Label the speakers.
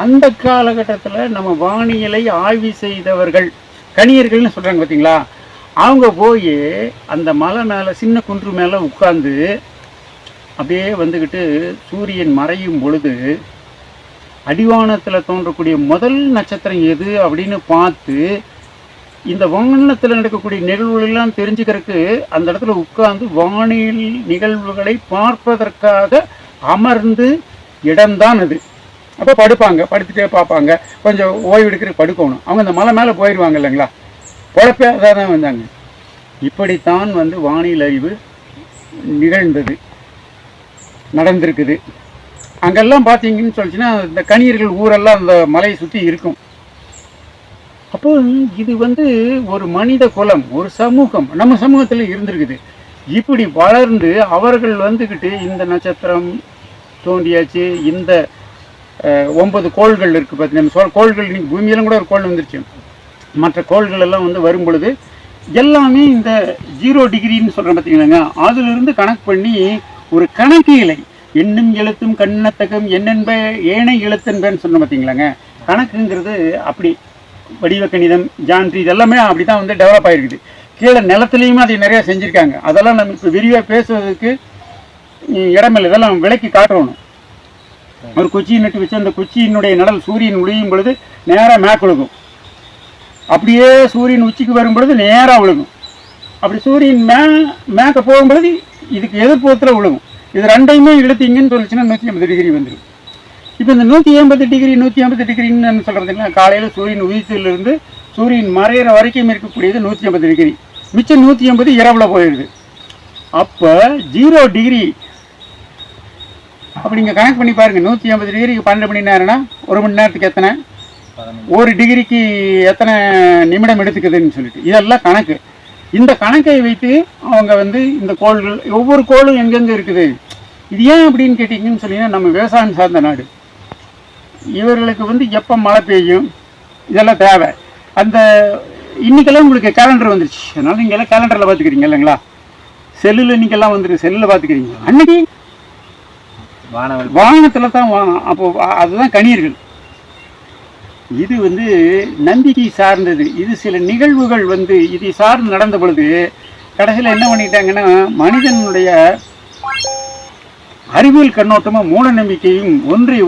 Speaker 1: அந்த காலகட்டத்தில் நம்ம வானியலை ஆய்வு செய்தவர்கள் கணியர்கள்னு சொல்கிறாங்க பார்த்தீங்களா, அவங்க போய் அந்த மலை மேலே சின்ன குன்று மேலே உட்கார்ந்து அப்படியே வந்துக்கிட்டு சூரியன் மறையும் பொழுது அடிவானத்தில் தோன்றக்கூடிய முதல் நட்சத்திரம் எது அப்படின்னு பார்த்து இந்த வானத்தில் நடக்கக்கூடிய நிகழ்வுகளெல்லாம் தெரிஞ்சுக்கிறதுக்கு அந்த இடத்துல உட்கார்ந்து வானியல் நிகழ்வுகளை பார்ப்பதற்காக அமர்ந்து இடம்தான் அது. அப்போ படுப்பாங்க, படுத்துட்டே பார்ப்பாங்க, கொஞ்சம் ஓய்வு எடுக்கிற படுக்கணும். அவங்க அந்த மலை மேலே போயிடுவாங்க இல்லைங்களா, பொழப்பே அதாக தான் வந்தாங்க. இப்படித்தான் வானியல் அறிவு நிகழ்ந்தது, நடந்திருக்குது. அங்கெல்லாம் பார்த்தீங்கன்னு சொல்லிச்சுன்னா இந்த கணியர்கள் ஊரெல்லாம் அந்த மலையை சுற்றி இருக்கும். அப்போ இது ஒரு மனித குலம், ஒரு சமூகம் நம்ம சமூகத்தில் இருந்திருக்குது. இப்படி வளர்ந்து அவர்கள் வந்துக்கிட்டு இந்த நட்சத்திரம் தோண்டியாச்சு, இந்த 9 கோள்கள் இருக்குது பார்த்தீங்கன்னா, கோள்கள் இன்னைக்கு பூமியெல்லாம் கூட ஒரு கோள் வந்துருச்சு. மற்ற கோள்கள் எல்லாம் வரும் பொழுது எல்லாமே இந்த 0 டிகிரின்னு சொல்கிறேன் பார்த்தீங்களாங்க, அதிலிருந்து கணக்கு பண்ணி ஒரு கணக்கு இலை எண்ணும் எழுத்தும் கண்ணத்தகம் என்னென்ப ஏனை எழுத்தென்பன்னு சொன்ன பார்த்தீங்களாங்க. கணக்குங்கிறது அப்படி வடிவ கணிதம், ஜான்ட்ரி இதெல்லாமே அப்படி தான் டெவலப் ஆகிருக்குது. கீழே நிலத்துலேயுமே அதை நிறையா செஞ்சுருக்காங்க. அதெல்லாம் நம்ம இப்போ விரிவாக பேசுவதற்கு இடமில்லை, இதெல்லாம் விலைக்கு காட்டணும். ஒரு குச்சியை நட்டு வச்சு அந்த குச்சியினுடைய நடல் சூரியன் விழுகும் பொழுது நேராக மேக் விழுகும், அப்படியே சூரியன் உச்சிக்கு வரும் பொழுது நேராக விழுகும். அப்படி சூரியன் மேக்க போகும் பொழுது இதுக்கு எதிர்ப்புறத்தில் விழுகும். இது ரெண்டையுமே இழுத்தீங்கன்னு சொல்லிச்சுன்னா 180 டிகிரி வந்துடும். இப்போ இந்த 180 டிகிரி 180 டிகிரின்னு சொல்கிறதுங்களா, காலையில் சூரியன் உதித்திலிருந்து சூரியன் மறையிற வரைக்கும் இருக்கக்கூடியது 180 டிகிரி, மிச்சம் 180 இரவில் போயிடுது. அப்போ 0 டிகிரி அப்படி நீங்கள் கணக்கு பண்ணி பாருங்கள். 180 டிகிரிக்கு 12 மணி நேரம்னா 1 மணி நேரத்துக்கு எத்தனை, 1 டிகிரிக்கு எத்தனை நிமிடம் எடுத்துக்குதுன்னு சொல்லிட்டு இதெல்லாம் கணக்கு. இந்த கணக்கை வைத்து அவங்க இந்த கோள்கள், ஒவ்வொரு கோளும் எங்கெங்கே இருக்குது, இது ஏன் அப்படின்னு கேட்டிங்கன்னு சொன்னீங்கன்னா, நம்ம விவசாயம் சார்ந்த நாடு. இவர்களுக்கு எப்போ மழை பெய்யும் இதெல்லாம் தேவை. அந்த இன்றைக்கெல்லாம் உங்களுக்கு கேலண்டர் வந்துருச்சு, அதனால் நீங்கள் எல்லாம் கேலண்டரில் பார்த்துக்கிறீங்க இல்லைங்களா, செல்லில் இன்றைக்கெல்லாம் செல்லில் பார்த்துக்கிறீங்க. அன்னைக்கு வாகனத்தில் தான் அப்போ அதுதான் கணியர்கள். இது நம்பிக்கை சார்ந்தது. இது சில நிகழ்வுகள் இதை சார்ந்து நடந்த பொழுது கடைசியில் என்ன பண்ணிட்டாங்கன்னா, மனிதனுடைய அறிவியல் கண்ணோட்டமும் மூட நம்பிக்கையும் ஒன்றி